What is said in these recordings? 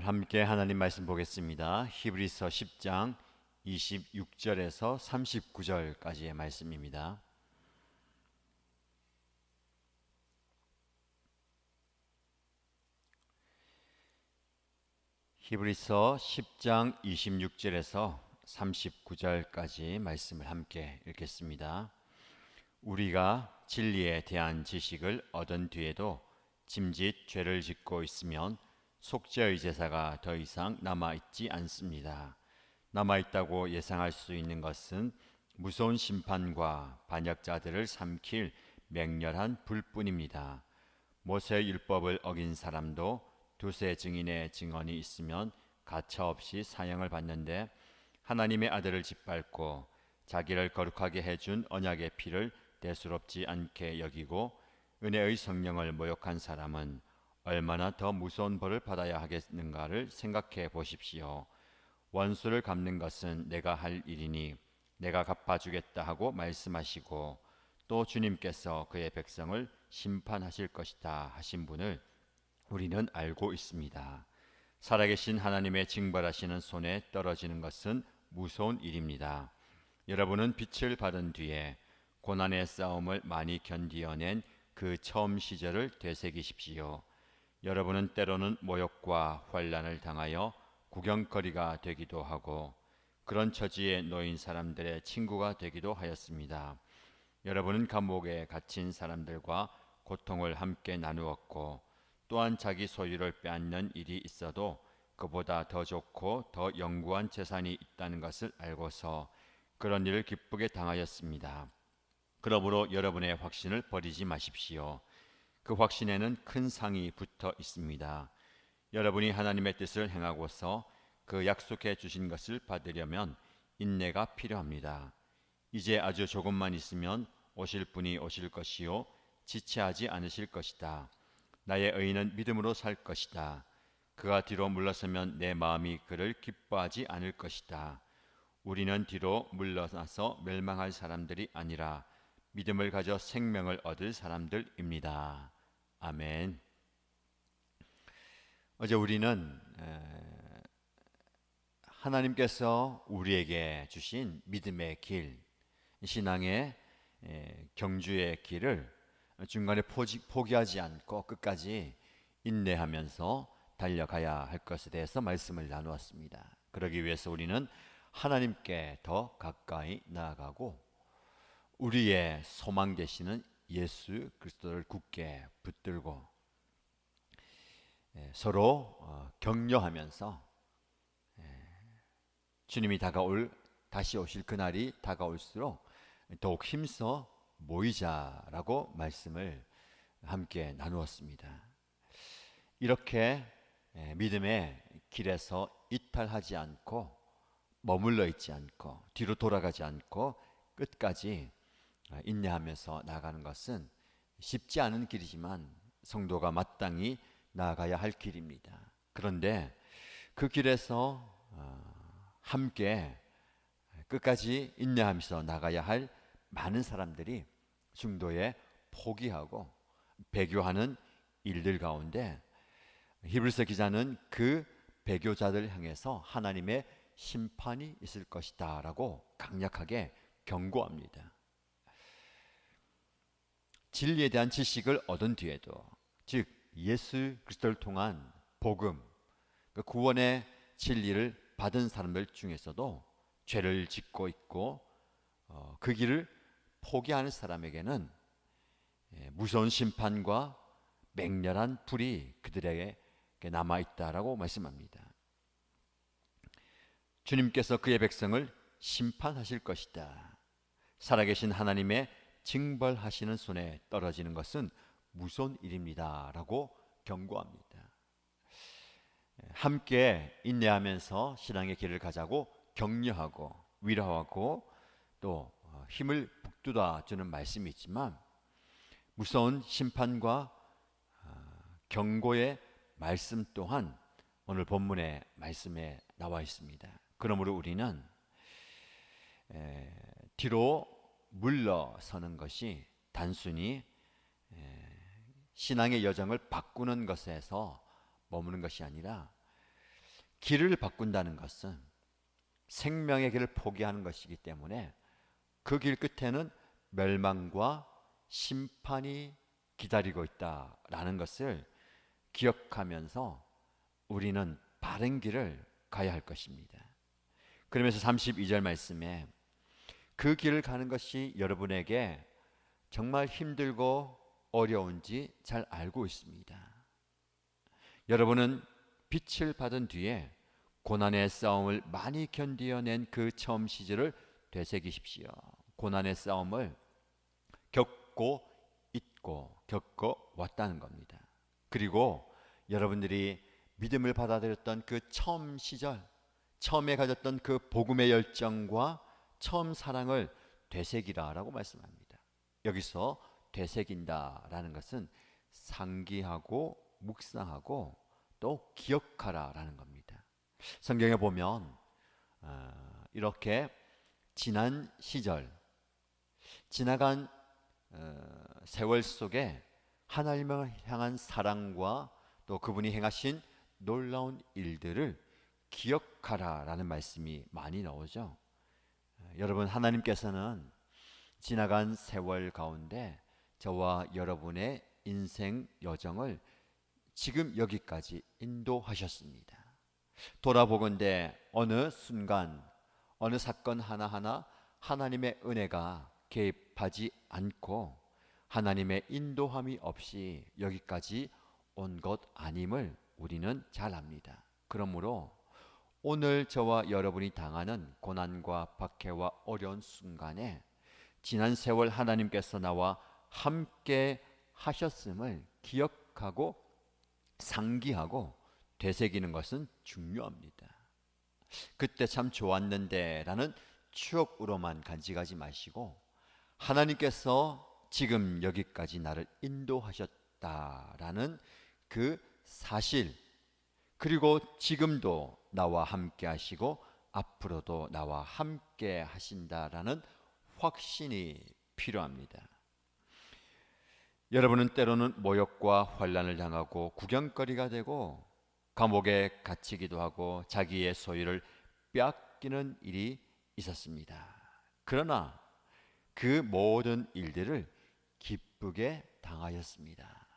함께 하나님 말씀 보겠습니다. 히브리서 10장 26절에서 39절까지의 말씀입니다. 히브리서 10장 26절에서 39절까지 말씀을 함께 읽겠습니다. 우리가 진리에 대한 지식을 얻은 뒤에도 짐짓 죄를 짓고 있으면 속죄의 제사가 더 이상 남아있지 않습니다. 남아있다고 예상할 수 있는 것은 무서운 심판과 반역자들을 삼킬 맹렬한 불뿐입니다. 모세의 율법을 어긴 사람도 두세 증인의 증언이 있으면 가차없이 사형을 받는데, 하나님의 아들을 짓밟고 자기를 거룩하게 해준 언약의 피를 대수롭지 않게 여기고 은혜의 성령을 모욕한 사람은 얼마나 더 무서운 벌을 받아야 하겠는가를 생각해 보십시오. 원수를 갚는 것은 내가 할 일이니 내가 갚아주겠다 하고 말씀하시고, 또 주님께서 그의 백성을 심판하실 것이다 하신 분을 우리는 알고 있습니다. 살아계신 하나님의 징벌하시는 손에 떨어지는 것은 무서운 일입니다. 여러분은 빛을 받은 뒤에 고난의 싸움을 많이 견디어낸 그 처음 시절을 되새기십시오. 여러분은 때로는 모욕과 환난을 당하여 구경거리가 되기도 하고 그런 처지에 놓인 사람들의 친구가 되기도 하였습니다. 여러분은 감옥에 갇힌 사람들과 고통을 함께 나누었고, 또한 자기 소유를 빼앗는 일이 있어도 그보다 더 좋고 더 영구한 재산이 있다는 것을 알고서 그런 일을 기쁘게 당하였습니다. 그러므로 여러분의 확신을 버리지 마십시오. 그 확신에는 큰 상이 붙어 있습니다. 여러분이 하나님의 뜻을 행하고서 그 약속해 주신 것을 받으려면 인내가 필요합니다. 이제 아주 조금만 있으면 오실 분이 오실 것이요 지체하지 않으실 것이다. 나의 의인은 믿음으로 살 것이다. 그가 뒤로 물러서면 내 마음이 그를 기뻐하지 않을 것이다. 우리는 뒤로 물러나서 멸망할 사람들이 아니라 믿음을 가져 생명을 얻을 사람들입니다. 아멘. 어제 우리는 하나님께서 우리에게 주신 믿음의 길, 신앙의 경주의 길을 중간에 포기하지 않고 끝까지 인내하면서 달려가야 할 것에 대해서 말씀을 나누었습니다. 그러기 위해서 우리는 하나님께 더 가까이 나아가고 우리의 소망 되시는 예수 그리스도를 굳게 붙들고 서로 격려하면서 주님이 다시 오실 그날이 다가올수록 더욱 힘써 모이자라고 말씀을 함께 나누었습니다. 이렇게 믿음의 길에서 이탈하지 않고 머물러 있지 않고 뒤로 돌아가지 않고 끝까지 인내하면서 나아가는 것은 쉽지 않은 길이지만 성도가 마땅히 나아가야 할 길입니다. 그런데 그 길에서 함께 끝까지 인내하면서 나가야 할 많은 사람들이 중도에 포기하고 배교하는 일들 가운데 히브리서 기자는 그 배교자들 향해서 하나님의 심판이 있을 것이다 라고 강력하게 경고합니다. 진리에 대한 지식을 얻은 뒤에도, 즉 예수 그리스도를 통한 복음, 그 구원의 진리를 받은 사람들 중에서도 죄를 짓고 있고 그 길을 포기하는 사람에게는 무서운 심판과 맹렬한 불이 그들에게 남아있다라고 말씀합니다. 주님께서 그의 백성을 심판하실 것이다. 살아계신 하나님의 징벌하시는 손에 떨어지는 것은 무서운 일입니다 라고 경고합니다. 함께 인내하면서 신앙의 길을 가자고 격려하고 위로하고 또 힘을 북돋아 주는 말씀이 있지만, 무서운 심판과 경고의 말씀 또한 오늘 본문의 말씀에 나와 있습니다. 그러므로 우리는 뒤로 물러서는 것이 단순히 신앙의 여정을 바꾸는 것에서 머무는 것이 아니라 길을 바꾼다는 것은 생명의 길을 포기하는 것이기 때문에 그 길 끝에는 멸망과 심판이 기다리고 있다라는 것을 기억하면서 우리는 바른 길을 가야 할 것입니다. 그러면서 32절 말씀에 그 길을 가는 것이 여러분에게 정말 힘들고 어려운지 잘 알고 있습니다. 여러분은 빛을 받은 뒤에 고난의 싸움을 많이 견디어낸 그 처음 시절을 되새기십시오. 고난의 싸움을 겪고 있고 겪어 왔다는 겁니다. 그리고 여러분들이 믿음을 받아들였던 그 처음 시절, 처음에 가졌던 그 복음의 열정과 처음 사랑을 되새기라라고 말씀합니다. 여기서 되새긴다라는 것은 상기하고 묵상하고 또 기억하라라는 겁니다. 성경에 보면 이렇게 지난 시절, 지나간 세월 속에 하나님을 향한 사랑과 또 그분이 행하신 놀라운 일들을 기억하라라는 말씀이 많이 나오죠. 여러분, 하나님께서는 지나간 세월 가운데 저와 여러분의 인생 여정을 지금 여기까지 인도하셨습니다. 돌아보건대 어느 순간, 어느 사건 하나하나 하나님의 은혜가 개입하지 않고 하나님의 인도함이 없이 여기까지 온 것 아님을 우리는 잘 압니다. 그러므로 오늘 저와 여러분이 당하는 고난과 박해와 어려운 순간에 지난 세월 하나님께서 나와 함께 하셨음을 기억하고 상기하고 되새기는 것은 중요합니다. 그때 참 좋았는데 라는 추억으로만 간직하지 마시고 하나님께서 지금 여기까지 나를 인도하셨다라는 그 사실, 그리고 지금도 나와 함께 하시고 앞으로도 나와 함께 하신다라는 확신이 필요합니다. 여러분은 때로는 모욕과 환난을 당하고 구경거리가 되고 감옥에 갇히기도 하고 자기의 소유를 빼앗기는 일이 있었습니다. 그러나 그 모든 일들을 기쁘게 당하였습니다.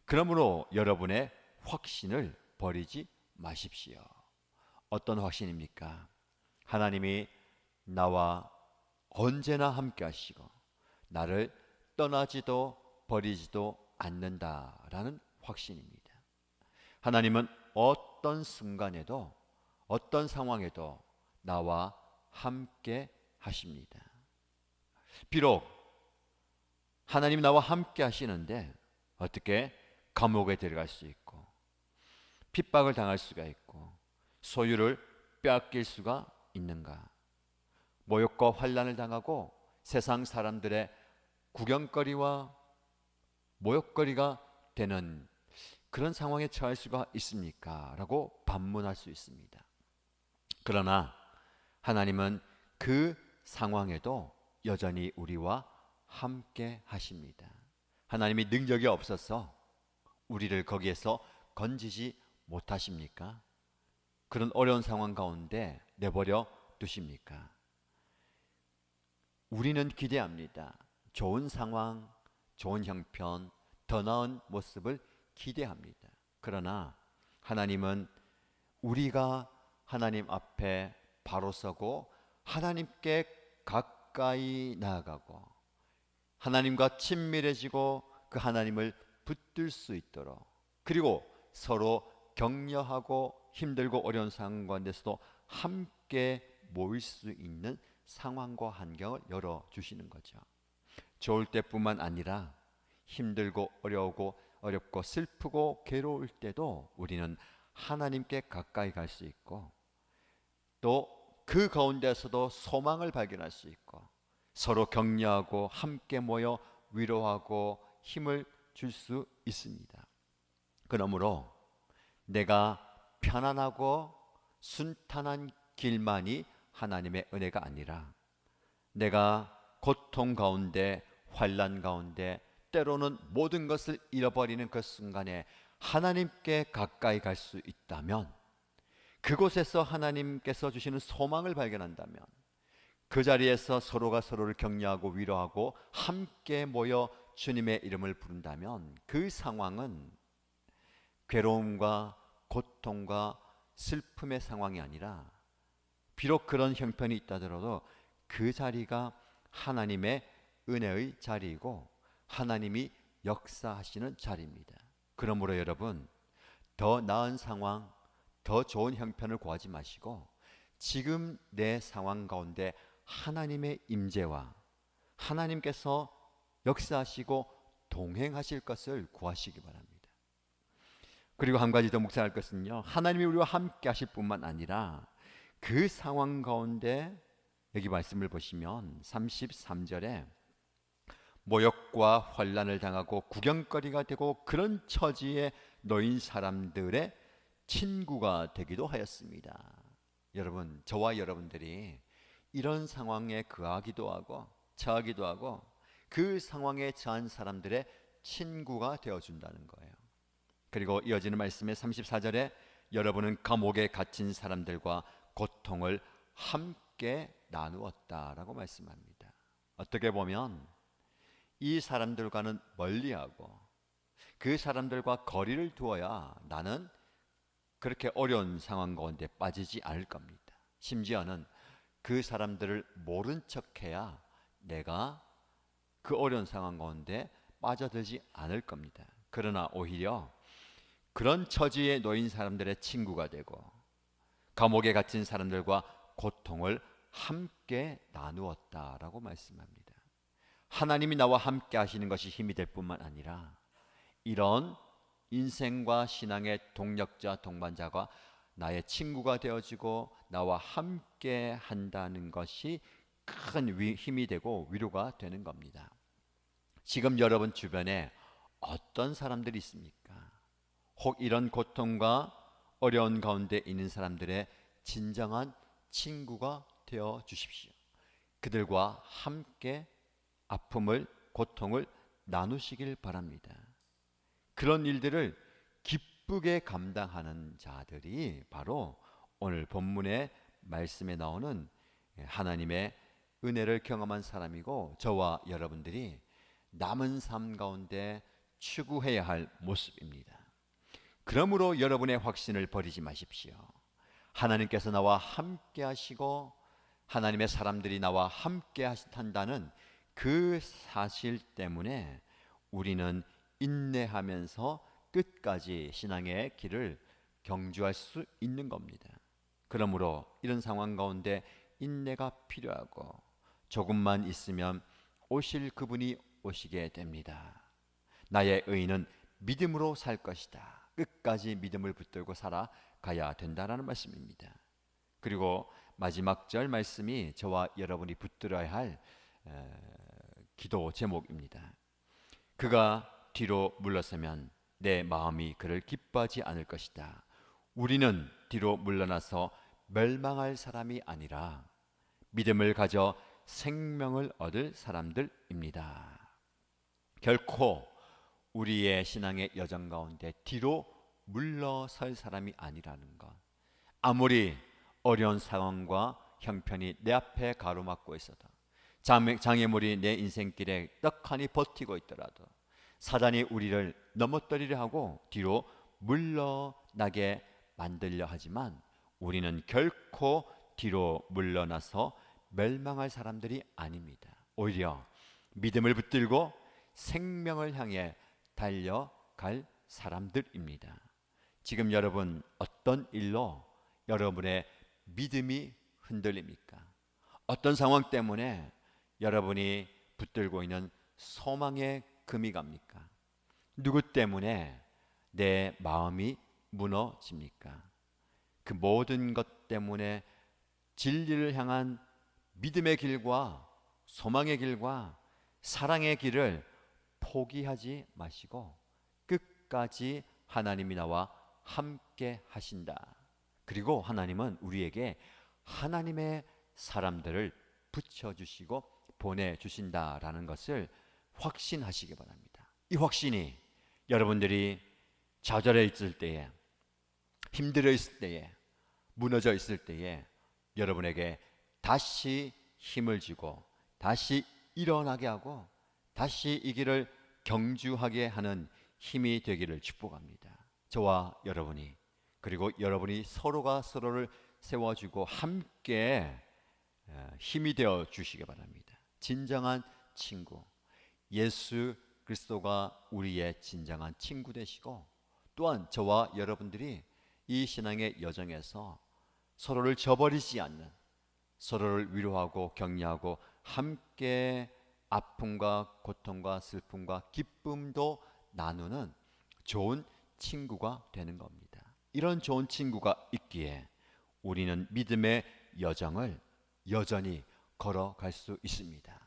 그러므로 여러분의 확신을 버리지 마십시오. 어떤 확신입니까? 하나님이 나와 언제나 함께 하시고 나를 떠나지도 버리지도 않는다라는 확신입니다. 하나님은 어떤 순간에도 어떤 상황에도 나와 함께 하십니다. 비록 하나님 나와 함께 하시는데 어떻게 감옥에 들어갈 수 있고 핍박을 당할 수가 있고 소유를 빼앗길 수가 있는가? 모욕과 환난을 당하고 세상 사람들의 구경거리와 모욕거리가 되는 그런 상황에 처할 수가 있습니까? 라고 반문할 수 있습니다. 그러나 하나님은 그 상황에도 여전히 우리와 함께 하십니다. 하나님이 능력이 없어서 우리를 거기에서 건지지 못하십니까? 그런 어려운 상황 가운데 내버려 두십니까? 우리는 기대합니다. 좋은 상황, 좋은 형편, 더 나은 모습을 기대합니다. 그러나 하나님은 우리가 하나님 앞에 바로 서고 하나님께 가까이 나아가고 하나님과 친밀해지고 그 하나님을 붙들 수 있도록, 그리고 서로 격려하고 힘들고 어려운 상황 가운데서도 함께 모일 수 있는 상황과 환경을 열어주시는 거죠. 좋을 때뿐만 아니라 힘들고 어렵고 슬프고 괴로울 때도 우리는 하나님께 가까이 갈 수 있고 또 그 가운데서도 소망을 발견할 수 있고 서로 격려하고 함께 모여 위로하고 힘을 줄 수 있습니다. 그러므로 내가 편안하고 순탄한 길만이 하나님의 은혜가 아니라 내가 고통 가운데 환난 가운데 때로는 모든 것을 잃어버리는 그 순간에 하나님께 가까이 갈 수 있다면, 그곳에서 하나님께서 주시는 소망을 발견한다면, 그 자리에서 서로가 서로를 격려하고 위로하고 함께 모여 주님의 이름을 부른다면, 그 상황은 괴로움과 고통과 슬픔의 상황이 아니라, 비록 그런 형편이 있다더라도 그 자리가 하나님의 은혜의 자리이고 하나님이 역사하시는 자리입니다. 그러므로 여러분, 더 나은 상황, 더 좋은 형편을 구하지 마시고 지금 내 상황 가운데 하나님의 임재와 하나님께서 역사하시고 동행하실 것을 구하시기 바랍니다. 그리고 한 가지 더 묵상할 것은요, 하나님이 우리와 함께 하실 뿐만 아니라 그 상황 가운데 여기 말씀을 보시면 33절에 모욕과 환난을 당하고 구경거리가 되고 그런 처지에 놓인 사람들의 친구가 되기도 하였습니다. 여러분, 저와 여러분들이 이런 상황에 거하기도 하고 처하기도 하고 그 상황에 처한 사람들의 친구가 되어준다는 거예요. 그리고 이어지는 말씀의 34절에 여러분은 감옥에 갇힌 사람들과 고통을 함께 나누었다라고 말씀합니다. 어떻게 보면 이 사람들과는 멀리하고 그 사람들과 거리를 두어야 나는 그렇게 어려운 상황 가운데 빠지지 않을 겁니다. 심지어는 그 사람들을 모른 척해야 내가 그 어려운 상황 가운데 빠져들지 않을 겁니다. 그러나 오히려 그런 처지에 놓인 사람들의 친구가 되고 감옥에 갇힌 사람들과 고통을 함께 나누었다라고 말씀합니다. 하나님이 나와 함께 하시는 것이 힘이 될 뿐만 아니라 이런 인생과 신앙의 동력자, 동반자가 나의 친구가 되어지고 나와 함께 한다는 것이 큰 힘이 되고 위로가 되는 겁니다. 지금 여러분 주변에 어떤 사람들이 있습니까? 혹 이런 고통과 어려운 가운데 있는 사람들의 진정한 친구가 되어 주십시오. 그들과 함께 아픔을, 고통을 나누시길 바랍니다. 그런 일들을 기쁘게 감당하는 자들이 바로 오늘 본문의 말씀에 나오는 하나님의 은혜를 경험한 사람이고 저와 여러분들이 남은 삶 가운데 추구해야 할 모습입니다. 그러므로 여러분의 확신을 버리지 마십시오. 하나님께서 나와 함께 하시고 하나님의 사람들이 나와 함께 한다는 그 사실 때문에 우리는 인내하면서 끝까지 신앙의 길을 경주할 수 있는 겁니다. 그러므로 이런 상황 가운데 인내가 필요하고 조금만 있으면 오실 그분이 오시게 됩니다. 나의 의인은 믿음으로 살 것이다. 끝까지 믿음을 붙들고 살아가야 된다라는 말씀입니다. 그리고 마지막 절 말씀이 저와 여러분이 붙들어야 할 기도 제목입니다. 그가 뒤로 물러서면 내 마음이 그를 기뻐하지 않을 것이다. 우리는 뒤로 물러나서 멸망할 사람이 아니라 믿음을 가져 생명을 얻을 사람들입니다. 결코 우리의 신앙의 여정 가운데 뒤로 물러설 사람이 아니라는 것. 아무리 어려운 상황과 형편이 내 앞에 가로막고 있어도 장애물이 내 인생길에 떡하니 버티고 있더라도 사단이 우리를 넘어뜨리려 하고 뒤로 물러나게 만들려 하지만 우리는 결코 뒤로 물러나서 멸망할 사람들이 아닙니다. 오히려 믿음을 붙들고 생명을 향해 달려갈 사람들입니다. 지금 여러분 어떤 일로 여러분의 믿음이 흔들립니까? 어떤 상황 때문에 여러분이 붙들고 있는 소망의 금이 갑니까? 누구 때문에 내 마음이 무너집니까? 그 모든 것 때문에 진리를 향한 믿음의 길과 소망의 길과 사랑의 길을 포기하지 마시고 끝까지 하나님이 나와 함께 하신다. 그리고 하나님은 우리에게 하나님의 사람들을 붙여주시고 보내주신다라는 것을 확신하시기 바랍니다. 이 확신이 여러분들이 좌절해 있을 때에, 힘들어 있을 때에, 무너져 있을 때에 여러분에게 다시 힘을 주고 다시 일어나게 하고 다시 이 길을 경주하게 하는 힘이 되기를 축복합니다. 저와 여러분이, 그리고 여러분이 서로가 서로를 세워주고 함께 힘이 되어 주시기 바랍니다. 진정한 친구, 예수 그리스도가 우리의 진정한 친구 되시고, 또한 저와 여러분들이 이 신앙의 여정에서 서로를 저버리지 않는, 서로를 위로하고 격려하고 함께 아픔과 고통과 슬픔과 기쁨도 나누는 좋은 친구가 되는 겁니다. 이런 좋은 친구가 있기에 우리는 믿음의 여정을 여전히 걸어갈 수 있습니다.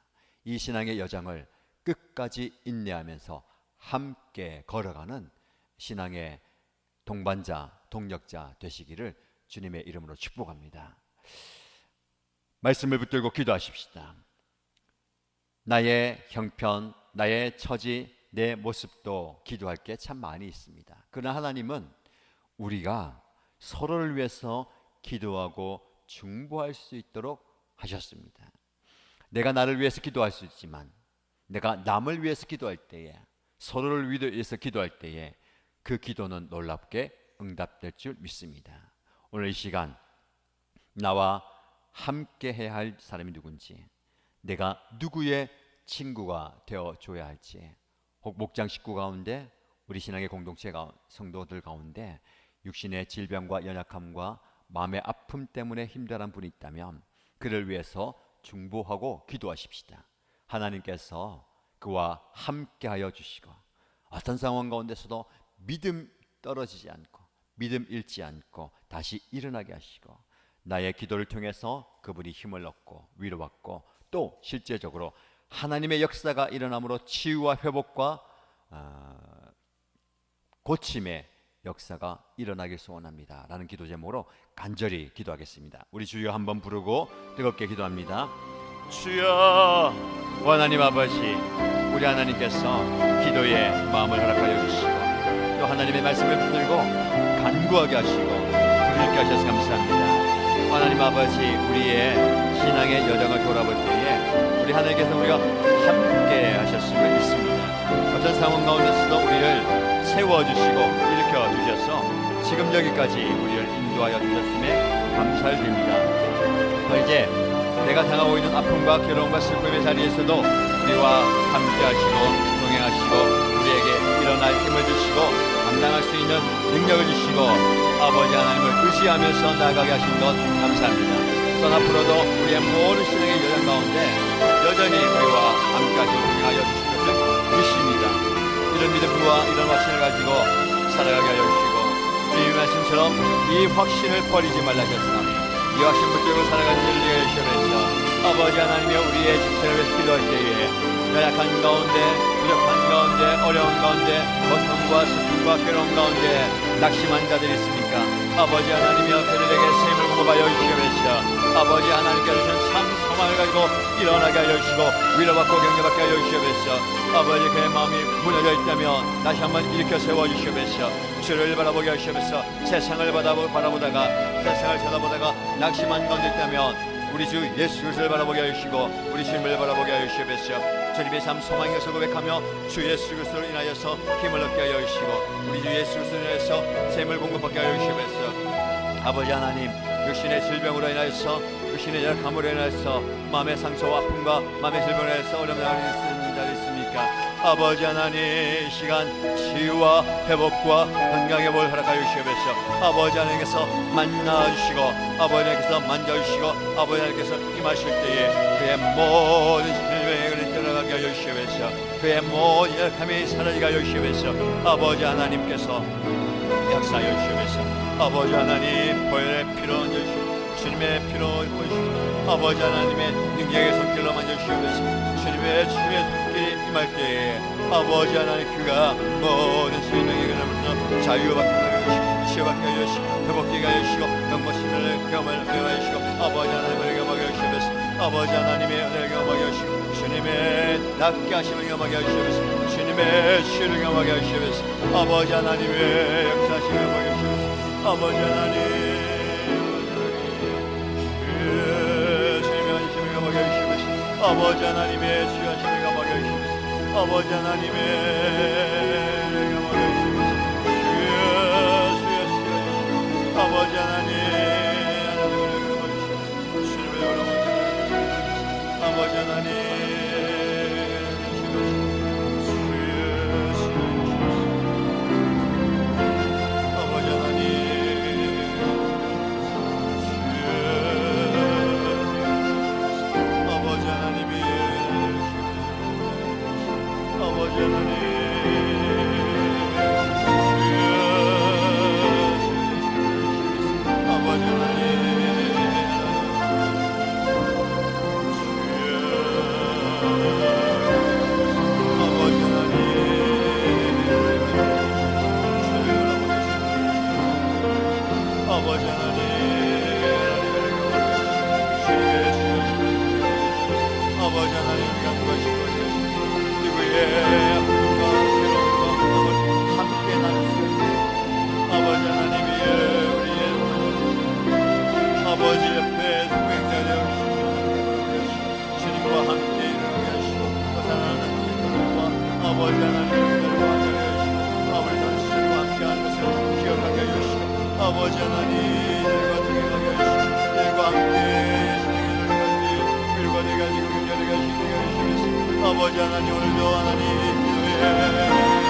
이 신앙의 여정을 끝까지 인내하면서 함께 걸어가는 신앙의 동반자, 동력자 되시기를 주님의 이름으로 축복합니다. 말씀을 붙들고 기도하십시다. 나의 형편, 나의 처지, 내 모습도 기도할 게 참 많이 있습니다. 그러나 하나님은 우리가 서로를 위해서 기도하고 중보할 수 있도록 하셨습니다. 내가 나를 위해서 기도할 수 있지만 내가 남을 위해서 기도할 때에, 서로를 위해서 기도할 때에 그 기도는 놀랍게 응답될 줄 믿습니다. 오늘 이 시간 나와 함께 해야 할 사람이 누군지, 내가 누구의 친구가 되어줘야 할지, 혹 목장 식구 가운데, 우리 신앙의 공동체 성도들 가운데 육신의 질병과 연약함과 마음의 아픔 때문에 힘들어하는 분이 있다면 그를 위해서 중보하고 기도하십시다. 하나님께서 그와 함께하여 주시고, 어떤 상황 가운데서도 믿음 떨어지지 않고 믿음 잃지 않고 다시 일어나게 하시고, 나의 기도를 통해서 그분이 힘을 얻고 위로받고, 또 실제적으로 하나님의 역사가 일어남으로 치유와 회복과 고침의 역사가 일어나길 소원합니다 라는 기도 제목으로 간절히 기도하겠습니다. 우리 주여 한번 부르고 뜨겁게 기도합니다. 주여, 하나님 아버지, 우리 하나님께서 기도의 마음을 허락하여 주시고 또 하나님의 말씀을 붙들고 간구하게 하시고 부르게 하셔서 감사합니다. 하나님 아버지, 우리의 신앙의 여정을 돌아볼 때에 우리 하나님께서 우리가 함께 하셨음을 믿습니다. 어떤 상황 가운데서도 우리를 세워주시고 일으켜 주셔서 지금 여기까지 우리를 인도하여 주셨음에 감사를 드립니다. 이제 내가 당하고 있는 아픔과 괴로움과 슬픔의 자리에서도 우리와 함께 하시고 동행하시고 우리에게 일어날 힘을 주시고 감당할 수 있는 능력을 주시고 아버지 하나님을 의지하면서 나아가게 하신 것 감사합니다. 또 앞으로도 우리의 모든 신앙의 여정 가운데 여전히 우리와 함께 하시고 동행하여 주실 것을 믿습니다. 이런 믿음과 이런 확신을 가지고 살아가게 하여 주시고, 주님의 말씀처럼 이 확신을 버리지 말라 하셨사오니 이 확신 붙들고 살아가는 일을 위하여 주시면서 아버지 하나님의 우리의 지체를 위해서 기도할 때에 연약한 가운데, 부족한 가운데, 어려운 가운데, 고통과 슬픔과 괴로움 가운데 낙심한 자들이 있습니까? 아버지 하나님이여 그들에게 새 힘을 공급하여 주시옵소서. 아버지 하나님께서 주신 참 소망을 가지고 일어나게 하여 주시고 위로받고 격려받게 하여 주시옵소서. 아버지, 그의 마음이 무너져 있다면 다시 한번 일으켜 세워주시옵소서. 주를 바라보게 하시옵소서. 세상을 바라보다가 세상을 쳐다보다가 낙심한 가운데 있다면 우리 주 예수 그리스도를 바라보게 하여 주시고 우리 주님을 바라보게 하여 주시옵소서. 주님의 삶 소망의 것을 고백하며 주 예수 그리스도를 인하여서 힘을 얻게 하여 주시고 우리 주 예수 그리스도를 인하여서 샘을 공급받게 하여 주시옵소서. 아버지 하나님, 육신의 질병으로 인하여서, 육신의 연약함으로 인하여서 마음의 상처와 아픔과 마음의 질병으로 인하여서 어려움을 당하는 자들이 있습니까? 아버지 하나님, 이 시간 치유와 회복과 건강의 볼 허락하여 주시옵소서. 아버지 하나님께서 만나주시고 아버지 하나님께서 만져주시고 아버지 하나님께서 임하실 때에 그의 모든 질병을 들어가게 하여 주시옵소서. 그의 모든 약함이 사라지게 하여 주시옵소서. 아버지 하나님께서 역사하여 주시옵소서. 아버지 하나님, 보혈의 피로 얹어주시고 주님의 피로 보여주시고 아버지 하나님의 능력의 손길로 만져주시옵소서. 주님의 손길이 임할 때에 아버지 하나님, 그가 모든 생명의 근원부터 자유받게 하여 주시고 치유받게 하여 주시고 회복되게 하여 주시고 영모심을 경험을 하여 주시고 아버지 하나님을 경험하게 하여 주시옵소서. 아버지 하나님의 은혜를 경험하게 하여 주시고 주님의 낫게 하심을 경험하게 하여 주시옵소서. 주님 하나님의 시를 경험하게 하시옵소서. 아버지 하나님의 역사심을 경험하게 하시옵소서. 아버지 하나님 주님의 안심을 경험하게 하시옵소서. 아버지 하나님의 주하심을 경험하게 하시옵소서. 아버지 하나님의 경험하게 하시옵소서. 주여 아버지 하나님 아버지 하나님 아버지 하나님 일과 동행하게 하시고 일과 함께 진행하게 일과 내가 지금 연결해 가시게 하시옵소서. 아버지 하나님 오늘도 하나님 기도해